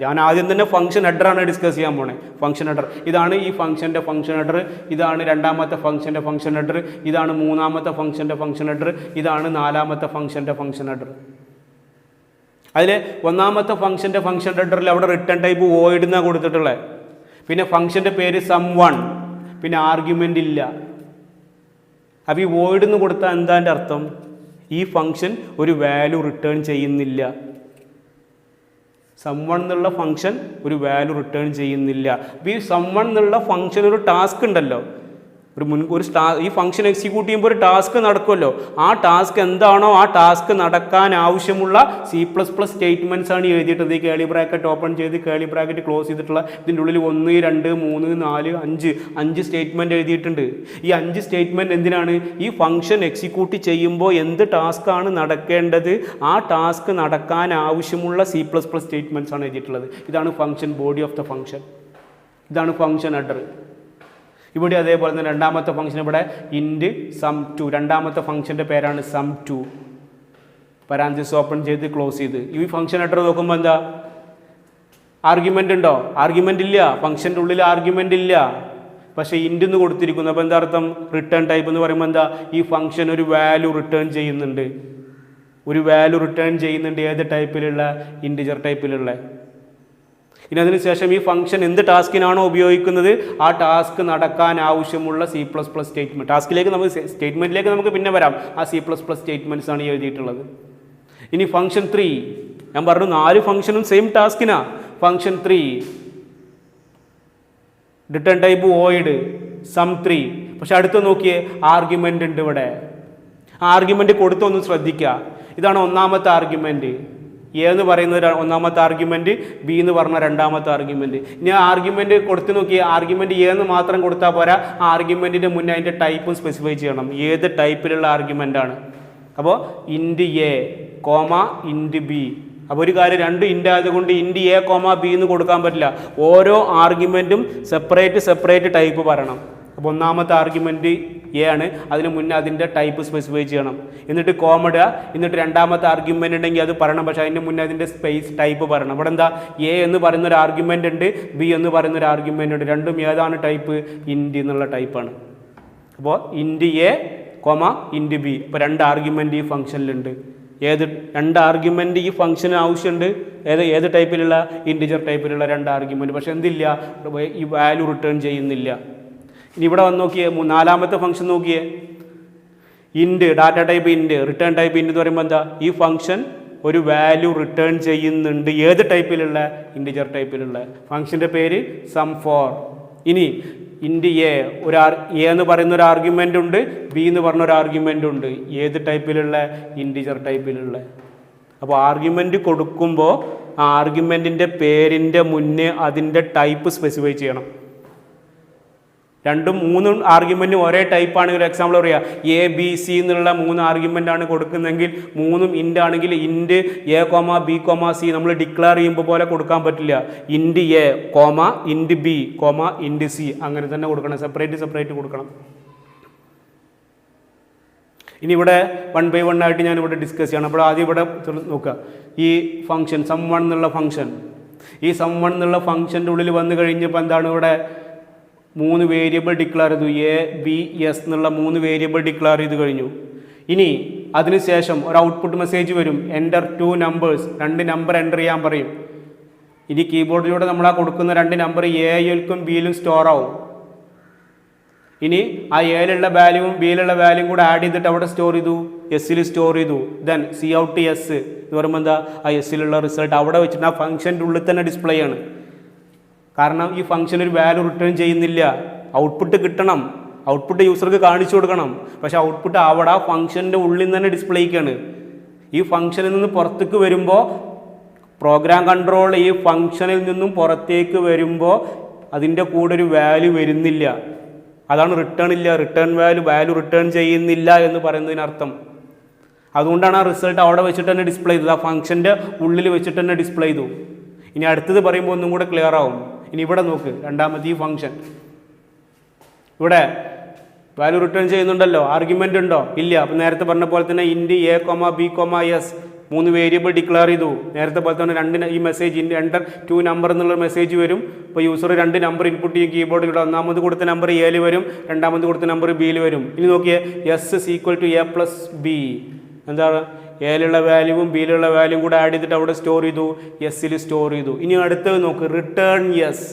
ഞാൻ ആദ്യം തന്നെ ഫംഗ്ഷൻ ഹെഡറാണ് ഡിസ്കസ് ചെയ്യാൻ പോണേ. ഫംഗ്ഷൻ ഹെഡർ ഇതാണ്. ഈ ഫംഗ്ഷൻ്റെ ഫംഗ്ഷൻ ഹെഡർ ഇതാണ്. രണ്ടാമത്തെ ഫംഗ്ഷൻ്റെ ഫംഗ്ഷൻ ഹെഡർ ഇതാണ്. മൂന്നാമത്തെ ഫംഗ്ഷൻ്റെ ഫംഗ്ഷൻ ഹെഡർ ഇതാണ്. നാലാമത്തെ ഫംഗ്ഷൻ്റെ ഫംഗ്ഷൻ ഹെഡർ. അതിൽ ഒന്നാമത്തെ ഫംഗ്ഷൻ്റെ ഫംഗ്ഷൻ ഹെഡറിൽ അവിടെ റിട്ടേൺ ടൈപ്പ് വോയിഡ് എന്നാണ് കൊടുത്തിട്ടുള്ളത്. പിന്നെ ഫംഗ്ഷൻ്റെ പേര് സം1, പിന്നെ ആർഗ്യുമെൻ്റ് ഇല്ല. അപ്പോൾ ഈ വോയിഡ് എന്ന് കൊടുത്താൽ എന്താ എൻ്റെ അർത്ഥം? ഈ ഫംഗ്ഷൻ ഒരു വാല്യൂ റിട്ടേൺ ചെയ്യുന്നില്ല. സം1 എന്നുള്ള ഫംഗ്ഷൻ ഒരു വാല്യൂ റിട്ടേൺ ചെയ്യുന്നില്ല. അപ്പോൾ ഈ സം1 എന്നുള്ള ഫംഗ്ഷൻ ഒരു ടാസ്ക് ഉണ്ടല്ലോ, ഈ ഫംഗ്ഷൻ എക്സിക്യൂട്ട് ചെയ്യുമ്പോൾ ഒരു ടാസ്ക് നടക്കുമല്ലോ. ആ ടാസ്ക് എന്താണോ ആ ടാസ്ക് നടക്കാൻ ആവശ്യമുള്ള C++ സ്റ്റേറ്റ്മെൻറ്റ്സ് ആണ് എഴുതിയിട്ടത്. ഈ കേളി ബ്രാക്കറ്റ് ഓപ്പൺ ചെയ്ത് കേളി ബ്രാക്കറ്റ് ക്ലോസ് ചെയ്തിട്ടുള്ള ഇതിൻ്റെ ഉള്ളിൽ 1, 2, 3, 4, 5 സ്റ്റേറ്റ്മെൻറ്റ് എഴുതിയിട്ടുണ്ട്. ഈ 5 സ്റ്റേറ്റ്മെൻറ്റ് എന്തിനാണ്? ഈ ഫംഗ്ഷൻ എക്സിക്യൂട്ട് ചെയ്യുമ്പോൾ എന്ത് ടാസ്ക് ആണ് നടക്കേണ്ടത്, ആ ടാസ്ക് നടക്കാൻ ആവശ്യമുള്ള C++ സ്റ്റേറ്റ്മെൻറ്റ്സ് ആണ് എഴുതിയിട്ടുള്ളത്. ഇതാണ് function body of the function. ഇതാണ് ഫംഗ്ഷൻ ഹെഡർ. ഇവിടെ അതേപോലെ തന്നെ രണ്ടാമത്തെ ഫംഗ്ഷൻ ഇവിടെ ഇൻറ്റ് സം2. രണ്ടാമത്തെ ഫംഗ്ഷൻ്റെ പേരാണ് സം2. പരാൻതീസിസ് ഓപ്പൺ ചെയ്ത് ക്ലോസ് ചെയ്ത്. ഈ ഫംഗ്ഷൻ ഹെഡർ നോക്കുമ്പോൾ എന്താ? ആർഗ്യുമെൻ്റ് ഉണ്ടോ? ആർഗ്യുമെൻ്റ് ഇല്ല. ഫംഗ്ഷൻ്റെ ഉള്ളിൽ ആർഗ്യുമെൻ്റ് ഇല്ല. പക്ഷേ ഇൻറ്റ് എന്ന് കൊടുത്തിരിക്കുന്നു. അപ്പോൾ എന്താ അർത്ഥം? റിട്ടേൺ ടൈപ്പ് എന്ന് പറയുമ്പോൾ എന്താ? ഈ ഫംഗ്ഷൻ ഒരു വാല്യൂ റിട്ടേൺ ചെയ്യുന്നുണ്ട്. ഏത് ടൈപ്പിലുള്ള? ഇൻറ്റിജർ ടൈപ്പിലുള്ള. ഇനി അതിനുശേഷം ഈ ഫംഗ്ഷൻ എന്ത് ടാസ്കിനാണോ ഉപയോഗിക്കുന്നത് ആ ടാസ്ക് നടക്കാൻ ആവശ്യമുള്ള C++ സ്റ്റേറ്റ്മെൻറ്റ്. സ്റ്റേറ്റ്മെൻറ്റിലേക്ക് നമുക്ക് പിന്നെ വരാം. ആ C++ സ്റ്റേറ്റ്മെൻറ്റ്സ് ആണ് എഴുതിയിട്ടുള്ളത്. ഇനി ഫംഗ്ഷൻ 3, ഞാൻ പറഞ്ഞു 4 ഫംഗ്ഷനും സെയിം ടാസ്കിനാ. ഫംഗ്ഷൻ 3 റിട്ടേൺ ടൈപ്പ് വോയിഡ് സം3. പക്ഷെ അടുത്ത് നോക്കിയേ, ആർഗ്യുമെൻ്റ് ഉണ്ട് ഇവിടെ. ആർഗ്യുമെൻ്റ് കൊടുത്തൊന്ന് ശ്രദ്ധിക്കുക. ഇതാണ് ഒന്നാമത്തെ ആർഗ്യുമെൻ്റ്. എ എന്ന് പറയുന്ന ഒന്നാമത്തെ ആർഗ്യുമെൻറ്റ്, ബി എന്ന് പറഞ്ഞ രണ്ടാമത്തെ ആർഗ്യുമെൻറ്റ്. ഇനി ആ ആർഗ്യുമെൻറ്റ് കൊടുത്തു നോക്കി, ആർഗ്യുമെൻറ്റ് എ എന്ന് മാത്രം കൊടുത്താൽ പോരാ, ആ ആർഗ്യുമെൻറ്റിൻ്റെ മുന്നേ അതിൻ്റെ ടൈപ്പും സ്പെസിഫൈ ചെയ്യണം, ഏത് ടൈപ്പിലുള്ള ആർഗ്യുമെൻ്റ് ആണ്. അപ്പോൾ ഇൻറ്റ് എ കോമ ഇൻറ്റ് ബി. അപ്പോൾ ഒരു കാര്യം, രണ്ട് ഇൻറ്റ് ആയതുകൊണ്ട് ഇൻറ്റ് എ കോമ ബി എന്ന് കൊടുക്കാൻ പറ്റില്ല, ഓരോ ആർഗ്യുമെൻറ്റും സെപ്പറേറ്റ് ടൈപ്പ് പറയണം. അപ്പോൾ ഒന്നാമത്തെ ആർഗ്യുമെൻറ്റ് എ ആണ്, അതിന് മുന്നേ അതിൻ്റെ ടൈപ്പ് സ്പെസിഫൈ ചെയ്യണം, എന്നിട്ട് കോമ ഇടുക, എന്നിട്ട് രണ്ടാമത്തെ ആർഗ്യുമെൻ്റ് ഉണ്ടെങ്കിൽ അത് പറയണം, പക്ഷേ അതിൻ്റെ മുന്നേ അതിൻ്റെ ടൈപ്പ് പറയണം. ഇവിടെ എന്താ, എ എന്ന് പറയുന്ന ഒരു ആർഗ്യുമെൻ്റ് ഉണ്ട്, ബി എന്ന് പറയുന്ന ഒരു ആർഗ്യുമെൻ്റ് ഉണ്ട്, രണ്ടും ഏതാണ് ടൈപ്പ്, ഇൻറ്റ് എന്നുള്ള ടൈപ്പാണ്. അപ്പോൾ ഇൻറ്റ് എ കോമ ഇൻറ്റ് ബി. ഇപ്പോൾ രണ്ട് ആർഗ്യുമെൻ്റ് ഈ ഫംഗ്ഷനിലുണ്ട്. രണ്ട് ആർഗ്യുമെൻറ്റ് ഈ ഫംഗ്ഷന് ആവശ്യമുണ്ട്, ഏത് ടൈപ്പിലുള്ള, ഇൻറ്റിജർ ടൈപ്പിലുള്ള രണ്ട് ആർഗ്യുമെൻറ്റ്. പക്ഷേ എന്തില്ല, ഈ വാല്യൂ റിട്ടേൺ ചെയ്യുന്നില്ല. ഇനി ഇവിടെ വന്ന് നോക്കിയേ, നാലാമത്തെ ഫംഗ്ഷൻ നോക്കിയേ, ഇൻറ്റ് ഡാറ്റ ടൈപ്പ് ഇൻറ്റ്, റിട്ടേൺ ടൈപ്പ് ഇൻറ്റ് എന്ന് പറയുമ്പോൾ എന്താ, ഈ ഫംഗ്ഷൻ ഒരു വാല്യൂ റിട്ടേൺ ചെയ്യുന്നുണ്ട്, ഏത് ടൈപ്പിലുള്ള, ഇൻറ്റിജർ ടൈപ്പിലുള്ള. ഫംഗ്ഷൻ്റെ പേര് സം4. ഇനി ഇൻറ്റ് എ എ എന്ന് പറയുന്ന ഒരു ആർഗ്യുമെൻ്റ് ഉണ്ട്, ബി എന്ന് പറഞ്ഞ ഒരു ആർഗ്യുമെൻ്റ് ഉണ്ട്, ഏത് ടൈപ്പിലുള്ള, ഇൻറ്റിജർ ടൈപ്പിലുള്ള. അപ്പോൾ ആർഗ്യുമെൻ്റ് കൊടുക്കുമ്പോൾ ആ ആർഗ്യുമെൻറ്റിൻ്റെ പേരിൻ്റെ മുന്നേ അതിൻ്റെ ടൈപ്പ് സ്പെസിഫൈ ചെയ്യണം. രണ്ടും മൂന്നും ആർഗ്യുമെൻറ്റും ഒരേ ടൈപ്പാണെങ്കിൽ, എക്സാമ്പിൾ പറയുക, എ ബി സി എന്നുള്ള 3 ആർഗ്യുമെൻ്റ് ആണ് കൊടുക്കുന്നതെങ്കിൽ മൂന്നും ഇൻറ്റ് ആണെങ്കിൽ int A comma B comma C നമ്മൾ ഡിക്ലെയർ ചെയ്യുമ്പോൾ പോലെ കൊടുക്കാൻ പറ്റില്ല. Int A comma int B comma int C അങ്ങനെ തന്നെ കൊടുക്കണം, സെപ്പറേറ്റ് കൊടുക്കണം. ഇനി ഇവിടെ 1 by 1 ആയിട്ട് ഞാനിവിടെ ഡിസ്കസ് ചെയ്യണം. അപ്പോൾ ആദ്യം ഇവിടെ നോക്കുക, ഈ ഫംഗ്ഷൻ സം1 എന്നുള്ള ഫംഗ്ഷൻ, ഈ സം1 എന്നുള്ള ഫംഗ്ഷൻ്റെ ഉള്ളിൽ വന്നു കഴിഞ്ഞപ്പോൾ എന്താണ്, ഇവിടെ 3 വേരിയബിൾ ഡിക്ലെയർ ചെയ്തു, എ ബി എസ് എന്നുള്ള 3 വേരിയബിൾ ഡിക്ലെയർ ചെയ്ത് കഴിഞ്ഞു. ഇനി അതിനുശേഷം ഒരു ഔട്ട്പുട്ട് മെസ്സേജ് വരും, എൻ്റർ 2 നമ്പേഴ്സ്, 2 നമ്പർ എൻ്റർ ചെയ്യാൻ പറയും. ഇനി കീബോർഡിലൂടെ നമ്മൾ ആ കൊടുക്കുന്ന 2 നമ്പർ എയിലും ബിയിലും സ്റ്റോർ ആവും. ഇനി ആ എയിലുള്ള വാല്യൂവും ബിയിലുള്ള വാല്യൂവും കൂടെ ആഡ് ചെയ്തിട്ട് അവിടെ സ്റ്റോർ ചെയ്തു, എസ്സിൽ സ്റ്റോർ ചെയ്തു. ദെൻ സി ഔട്ട് എസ് എന്ന് പറയുമ്പോൾ എന്താ, ആ എസ്സിലുള്ള റിസൾട്ട് അവിടെ വെച്ചിട്ട് ആ ഫംഗ്ഷൻ്റെ ഉള്ളിൽ തന്നെ ഡിസ്പ്ലേ ആണ്. കാരണം ഈ ഫംഗ്ഷൻ ഒരു വാല്യൂ റിട്ടേൺ ചെയ്യുന്നില്ല, ഔട്ട്പുട്ട് കിട്ടണം, ഔട്ട്പുട്ട് യൂസർക്ക് കാണിച്ചു കൊടുക്കണം, പക്ഷേ ഔട്ട്പുട്ട് അവിടെ ആ ഫംഗ്ഷൻ്റെ ഉള്ളിൽ തന്നെ ഡിസ്പ്ലേ ചെയ്യാണ്. ഈ ഫംഗ്ഷനിൽ നിന്ന് പുറത്തേക്ക് വരുമ്പോൾ പ്രോഗ്രാം കൺട്രോൾ ഈ ഫംഗ്ഷനിൽ നിന്നും പുറത്തേക്ക് വരുമ്പോൾ അതിൻ്റെ കൂടെ ഒരു വാല്യൂ വരുന്നില്ല, അതാണ് റിട്ടേൺ ഇല്ല, റിട്ടേൺ വാല്യൂ റിട്ടേൺ ചെയ്യുന്നില്ല എന്ന് പറയുന്നതിനർത്ഥം. അതുകൊണ്ടാണ് ആ റിസൾട്ട് അവിടെ വെച്ചിട്ട് തന്നെ ഡിസ്പ്ലേ ചെയ്തത്, ആ ഫംഗ്ഷൻ്റെ ഉള്ളിൽ വെച്ചിട്ട് തന്നെ ഡിസ്പ്ലേ ചെയ്തു. ഇനി അടുത്തത് പറയുമ്പോൾ ഒന്നും കൂടെ ക്ലിയർ ആവും. ഇനി ഇവിടെ നോക്ക്, രണ്ടാമത്തെ ഈ ഫംഗ്ഷൻ ഇവിടെ വാല്യൂ റിട്ടേൺ ചെയ്യുന്നുണ്ടല്ലോ, ആർഗ്യുമെൻ്റ് ഉണ്ടോ, ഇല്ല. അപ്പോൾ നേരത്തെ പറഞ്ഞ പോലെ തന്നെ int A comma B comma S 3 variable declare ചെയ്തു. നേരത്തെ പോലെ തന്നെ ഈ മെസ്സേജ് എൻ്റർ 2 നമ്പർ എന്നുള്ള മെസ്സേജ് വരും. ഇപ്പോൾ യൂസർ 2 നമ്പർ ഇൻപുട്ട് ചെയ്യും കീബോർഡിലൂടെ, ഒന്നാമത് കൊടുത്ത നമ്പർ എയിൽ വരും, രണ്ടാമത് കൊടുത്ത നമ്പർ ബിയിൽ വരും. ഇനി നോക്കിയേ, S equal to A plus B, എന്താണ്, എയിലുള്ള വാല്യൂവും ബിയിലുള്ള വാല്യൂവും കൂടെ ആഡ് ചെയ്തിട്ട് അവിടെ സ്റ്റോർ ചെയ്തു, എസ്സിൽ സ്റ്റോർ ചെയ്തു. ഇനി അടുത്തത് നോക്ക്, റിട്ടേൺ എസ്.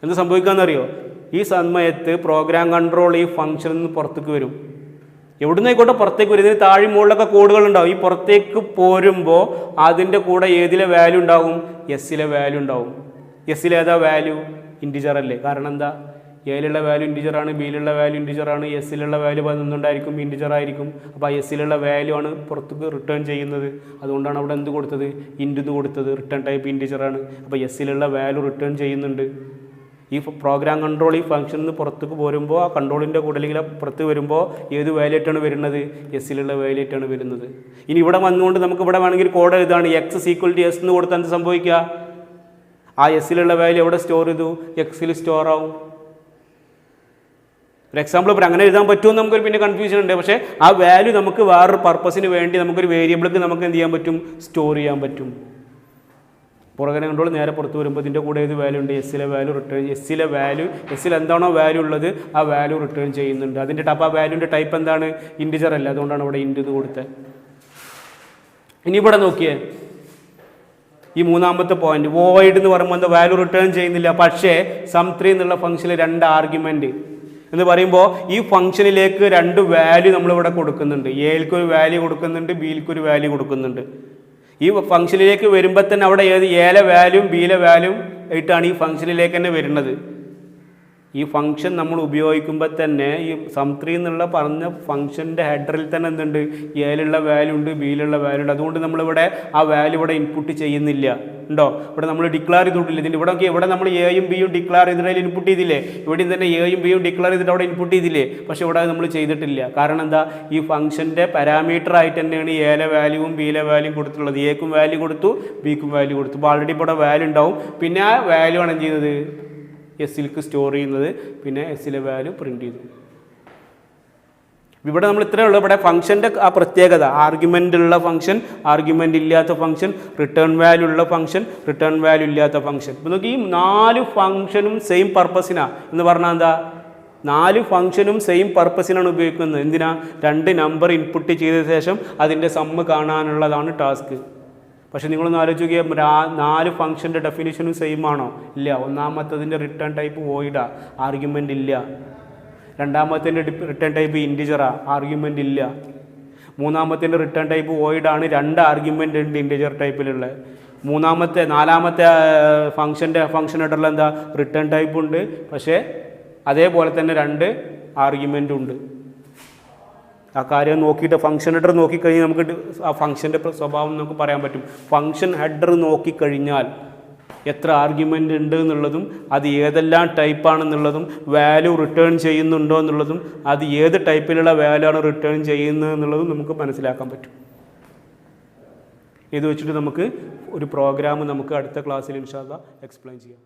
എന്ത് സംഭവിക്കാമെന്നറിയോ, ഈ സമയത്ത് പ്രോഗ്രാം കൺട്രോൾ ഈ ഫംഗ്ഷനിൽ നിന്ന് പുറത്തേക്ക് വരും. എവിടുന്നായിക്കോട്ടെ പുറത്തേക്ക് വരും. ഇതിന് താഴെ മുകളിലൊക്കെ കോഡുകൾ ഉണ്ടാവും. ഈ പുറത്തേക്ക് പോരുമ്പോൾ അതിൻ്റെ കൂടെ ഏതിലെ വാല്യൂ ഉണ്ടാവും, എസ്സിലെ വാല്യൂ ഉണ്ടാവും. എസ്സിലേതാ വാല്യൂ, ഇൻറ്റിജർ അല്ലേ. കാരണം എന്താ, എയിലുള്ള വാല്യൂ ഇൻറ്റിജറാണ്, ബിയിലുള്ള വാല്യൂ ഇൻറ്റിജറാണ്, എസ്സിലുള്ള വാല്യൂ പതിനൊന്നുണ്ടായിരിക്കും, ഇൻറ്റിജർ ആയിരിക്കും. അപ്പോൾ ആ എസ്സിലുള്ള വാല്യൂ ആണ് പുറത്തേക്ക് റിട്ടേൺ ചെയ്യുന്നത്. അതുകൊണ്ടാണ് അവിടെ എന്ത് കൊടുത്തത്, ഇൻറ്റ് എന്ന് കൊടുത്തത്. റിട്ടേൺ ടൈപ്പ് ഇൻറ്റിജറാണ്, അപ്പോൾ എസ്സിലുള്ള വാല്യൂ റിട്ടേൺ ചെയ്യുന്നുണ്ട്. ഈ പ്രോഗ്രാം കൺട്രോൾ ഈ ഫംഗ്ഷനിൽ നിന്ന് പുറത്തേക്ക് പോരുമ്പോൾ ആ കൺട്രോളിൻ്റെ കൂടെ അല്ലെങ്കിൽ പുറത്ത് വരുമ്പോൾ ഏത് വാല്യൂറ്റാണ് വരുന്നത്, എസ്സിലുള്ള വാല്യൂറ്റാണ് വരുന്നത്. ഇനി ഇവിടെ വന്നുകൊണ്ട് നമുക്ക് ഇവിടെ വേണമെങ്കിൽ കോഡ് എഴുതാണ്, എക്സ് ഈക്വൽ ടു എസ് എന്ന് കൊടുത്താൽ എന്ത് സംഭവിക്കുക, ആ എസ്സിലുള്ള വാല്യൂ എവിടെ സ്റ്റോർ ചെയ്തു, എക്സിൽ സ്റ്റോർ ആവും. ഒരു എക്സാമ്പിൾ ഇപ്പോൾ അങ്ങനെ എഴുതാൻ പറ്റുമെന്ന് നമുക്കൊരു പിന്നെ കൺഫ്യൂഷൻ ഉണ്ട്. പക്ഷേ ആ വാല്യൂ നമുക്ക് വേറൊരു പർപ്പസിന് വേണ്ടി നമുക്കൊരു വേരിയബിൾക്ക് നമുക്ക് എന്ത് ചെയ്യാൻ പറ്റും, സ്റ്റോർ ചെയ്യാൻ പറ്റും. പ്രോഗ്രാം കൺട്രോൾ നേരെ പുറത്ത് വരുമ്പോൾ ഇതിൻ്റെ കൂടെ ഏത് വാല്യൂ ഉണ്ട്, എസ്സിലെ വാല്യൂ റിട്ടേൺ, എസ്സിൽ എന്താണോ വാല്യൂ ഉള്ളത് ആ വാല്യൂ റിട്ടേൺ ചെയ്യുന്നുണ്ട്. അതിൻ്റെ ആ വാല്യൂൻ്റെ ടൈപ്പ് എന്താണ്, ഇൻറ്റിജർ അല്ല. അതുകൊണ്ടാണ് ഇവിടെ ഇൻറ്റ് എന്ന് കൊടുത്തത്. ഇനി ഇവിടെ നോക്കിയേ, ഈ മൂന്നാമത്തെ പോയിന്റ്, വോയിഡ് എന്ന് പറയുമ്പോൾ എന്താ, വാല്യൂ റിട്ടേൺ ചെയ്യുന്നില്ല. പക്ഷേ സം3 എന്നുള്ള ഫംഗ്ഷനിൽ 2 ആർഗ്യുമെൻറ്റ് എന്ന് പറയുമ്പോൾ ഈ ഫംഗ്ഷനിലേക്ക് 2 വാല്യൂ നമ്മളിവിടെ കൊടുക്കുന്നുണ്ട്. എയിൽക്ക് ഒരു വാല്യൂ കൊടുക്കുന്നുണ്ട്, ബിയിൽക്ക് ഒരു വാല്യൂ കൊടുക്കുന്നുണ്ട്. ഈ ഫംഗ്ഷനിലേക്ക് വരുമ്പോൾ തന്നെ അവിടെ ഏത് എയിലെ വാല്യൂം ബിയിലെ വാല്യൂം ആയിട്ടാണ് ഈ ഫംഗ്ഷനിലേക്ക് തന്നെ വരുന്നത്. ഈ ഫംഗ്ഷൻ നമ്മൾ ഉപയോഗിക്കുമ്പോൾ തന്നെ ഈ സം3 എന്നുള്ള പറഞ്ഞ ഫംഗ്ഷൻ്റെ ഹെഡറിൽ തന്നെ എന്തുണ്ട്, എയിലുള്ള വാല്യൂ ഉണ്ട്, ബിയിലുള്ള വാല്യൂ ഉണ്ട്. അതുകൊണ്ട് നമ്മളിവിടെ ആ വാല്യൂ ഇവിടെ ഇൻപുട്ട് ചെയ്യുന്നില്ല. ഉണ്ടോ? ഇവിടെ നമ്മൾ ഡിക്ലെയർ ചെയ്തിട്ടില്ല. ഇതിൻ്റെ ഇവിടെ നമ്മൾ എയും ബിയും ഡിക്ലെയർ ചെയ്തിട്ട് ഇൻപുട്ട് ചെയ്തില്ലേ? ഇവിടെയും തന്നെ എയും ബിയും ഡിക്ലെയർ ചെയ്തിട്ട് അവിടെ ഇൻപുട്ട് ചെയ്തില്ലേ? പക്ഷേ ഇവിടെ നമ്മൾ ചെയ്തിട്ടില്ല. കാരണം എന്താ, ഈ ഫംഗ്ഷൻ്റെ പാരാമീറ്റർ ആയിട്ട് തന്നെയാണ് എയിലെ വാല്യൂവും ബിയിലെ വാല്യൂവും കൊടുത്തിട്ടുള്ളത്. എക്കും വാല്യൂ കൊടുത്തു, ബിക്കും വാല്യൂ കൊടുത്തു. അപ്പോൾ ആൾറെഡി ഇവിടെ വാല്യൂ ഉണ്ടാവും. പിന്നെ ആ വാല്യൂ ആണ് എന്ത് ചെയ്യുന്നത്, എസ്സിലേക്ക് സ്റ്റോർ ചെയ്യുന്നത്. പിന്നെ എസ്സിലെ വാല്യൂ പ്രിൻറ്റ് ചെയ്തു. ഇവിടെ നമ്മൾ ഇത്രയേ ഉള്ളൂ. ഇവിടെ ഫംഗ്ഷൻ്റെ ആ പ്രത്യേകത, ആർഗ്യുമെൻ്റ് ഉള്ള ഫംഗ്ഷൻ, ആർഗ്യുമെൻ്റ് ഇല്ലാത്ത ഫംഗ്ഷൻ, റിട്ടേൺ വാല്യൂ ഉള്ള ഫംഗ്ഷൻ, റിട്ടേൺ വാല്യൂ ഇല്ലാത്ത ഫംഗ്ഷൻ. ഇപ്പോൾ നോക്കി, ഈ 4 ഫംഗ്ഷനും സെയിം പർപ്പസിനാണ് എന്ന് പറഞ്ഞാൽ എന്താ, 4 ഫംഗ്ഷനും സെയിം പർപ്പസിനാണ് ഉപയോഗിക്കുന്നത്. എന്തിനാ? 2 നമ്പർ ഇൻപുട്ട് ചെയ്ത ശേഷം അതിൻ്റെ സമ്മ് കാണാനുള്ളതാണ് ടാസ്ക്. പക്ഷേ നിങ്ങളൊന്ന് ആലോചിച്ച് നോക്കിയാൽ 4 ഫംഗ്ഷൻ്റെ ഡെഫിനിഷനും സെയിം ആണോ? ഇല്ല. ഒന്നാമത്തതിൻ്റെ റിട്ടേൺ ടൈപ്പ് വോയിഡാ, ആർഗ്യുമെൻ്റ് ഇല്ല. രണ്ടാമത്തിൻ്റെ റിട്ടേൺ ടൈപ്പ് ഇൻറ്റിജറാ, ആർഗ്യുമെൻ്റ് ഇല്ല. മൂന്നാമത്തിൻ്റെ റിട്ടേൺ ടൈപ്പ് വോയിഡാണ്, 2 ആർഗ്യുമെൻ്റ് ഉണ്ട് ഇൻറ്റിജർ ടൈപ്പിലുള്ള. നാലാമത്തെ ഫംഗ്ഷൻ ഹെഡറിൽ എന്താ, റിട്ടേൺ ടൈപ്പ് ഉണ്ട്, പക്ഷേ അതേപോലെ തന്നെ 2 ആർഗ്യുമെൻ്റ് ഉണ്ട്. ആ കാര്യം നോക്കിയിട്ട് ഫംഗ്ഷൻ ഹെഡർ നോക്കിക്കഴിഞ്ഞാൽ നമുക്ക് ആ ഫംഗ്ഷൻ്റെ സ്വഭാവം നമുക്ക് പറയാൻ പറ്റും. ഫംഗ്ഷൻ ഹെഡർ നോക്കിക്കഴിഞ്ഞാൽ എത്ര ആർഗ്യുമെൻ്റ് ഉണ്ട് എന്നുള്ളതും അത് ഏതെല്ലാം ടൈപ്പാണെന്നുള്ളതും വാല്യൂ റിട്ടേൺ ചെയ്യുന്നുണ്ടോ എന്നുള്ളതും അത് ഏത് ടൈപ്പിലുള്ള വാല്യൂ ആണ് റിട്ടേൺ ചെയ്യുന്നത് എന്നുള്ളതും നമുക്ക് മനസ്സിലാക്കാൻ പറ്റും. ഇത് വെച്ചിട്ട് നമുക്ക് ഒരു പ്രോഗ്രാം നമുക്ക് അടുത്ത ക്ലാസ്സിൽ ഇൻഷാ അല്ലാഹ് എക്സ്പ്ലെയിൻ ചെയ്യാം.